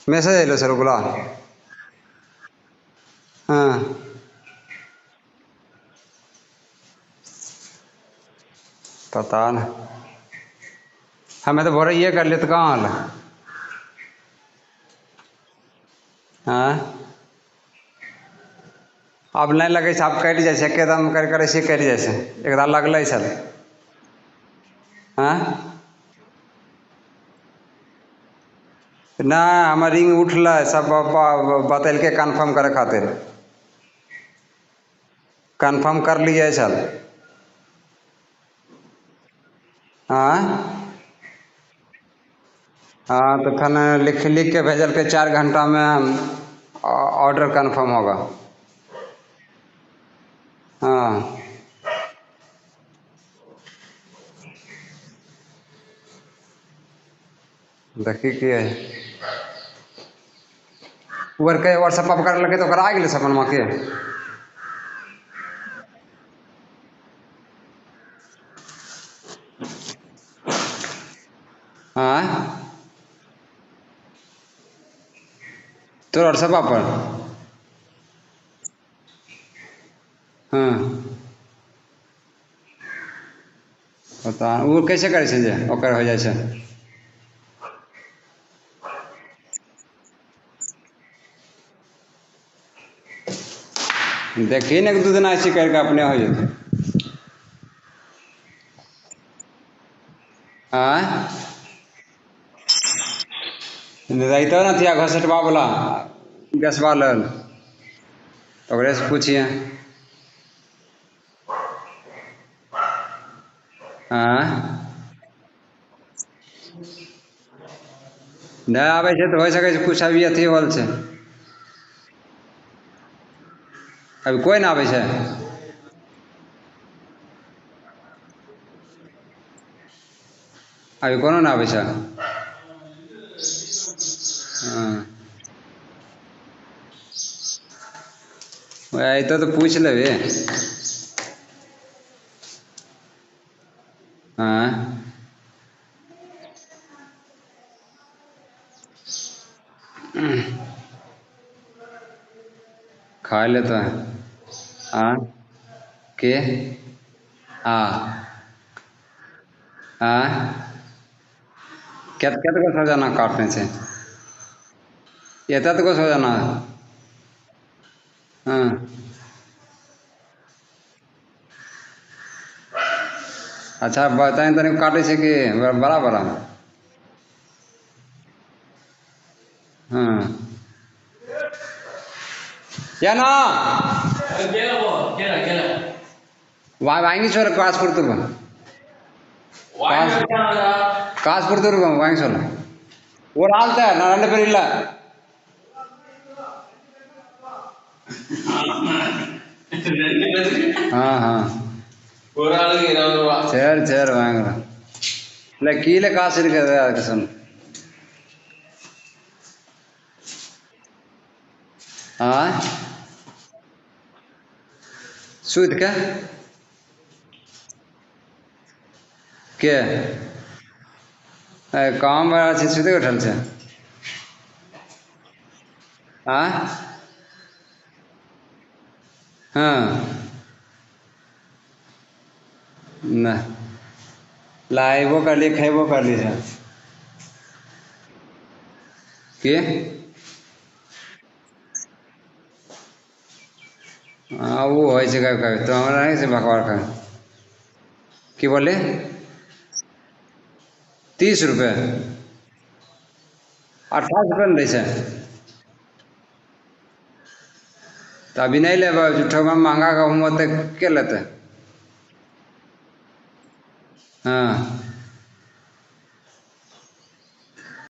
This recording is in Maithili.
मैसेज अलो सर ओकरा हाँ पता न हमें तो भोरे ये कर लिए तो कहाँ हल हाँ अब नहीं लगे आब कटि जाइ छै एकदम करै से कटि जाइ छै एकदम लगलै छल हाँ नहीं हमर रिंग उठलै सब बतेलकै कन्फर्म करे खातिर कन्फर्म कर लिए छल हाँ हाँ तो फिर लिख के भेजल के 4 घंटा में ऑर्डर कन्फर्म होगा हाँ देखी कि के व्हाट्सएप पर कर लगे तो आ गए सपनमा के हाँ तो व्हाट्सएप पर हाँ पता वो कैसे करे छै जे ओकर हो जाइ छै देखी ने 2 दिन ऐसे करके अपने हो जेतै हाँ रहितो न थिया घसटबा वाला गैसबा लेल ओकरे से पूछिए हाँ नहीं आबै छै तऽ हो सकै छै कुछ अभी अथी होल छै अभी कोई ना आबै छै अभी कोनो ना आबै छै हाँ अयतौ तऽ पूछि लेबही हाँ खा लेता है हाँ के हाँ हाँ कते गो सजाना काटने छै एतत गो सजाना हाँ अच्छा बताए तनी काटे छै कि बड़ा बड़ा हाँ ಏನೋ வாங்கி சொல்ல காசு கொடுத்துருக்கோம் காசு கொடுத்துருக்கோம் வாங்கி சொல்ல ஒரு ஆள் தான் நான் 2 பேர் இல்லை हाँ हाँ ஒரு ஆளுக்கு 20 ரூபா சரி சரி வாங்குறேன் இல்லை கீழே காசு இருக்கிறது அதுக்கு சொன்ன हाँ सूद के काम बड़ा छै सूदे उठल छै हाँ हाँ नहीं लाइबो कर लिए खेबो कर ली के हाँ वो होइ छै कभी कभी तो हमरा नहीं से बकवार कर की बोले 30 रुपये 28 रुपये में दै छै तो अभी नहीं लेबै झूठो में महंगा गहूम होते के लेते हाँ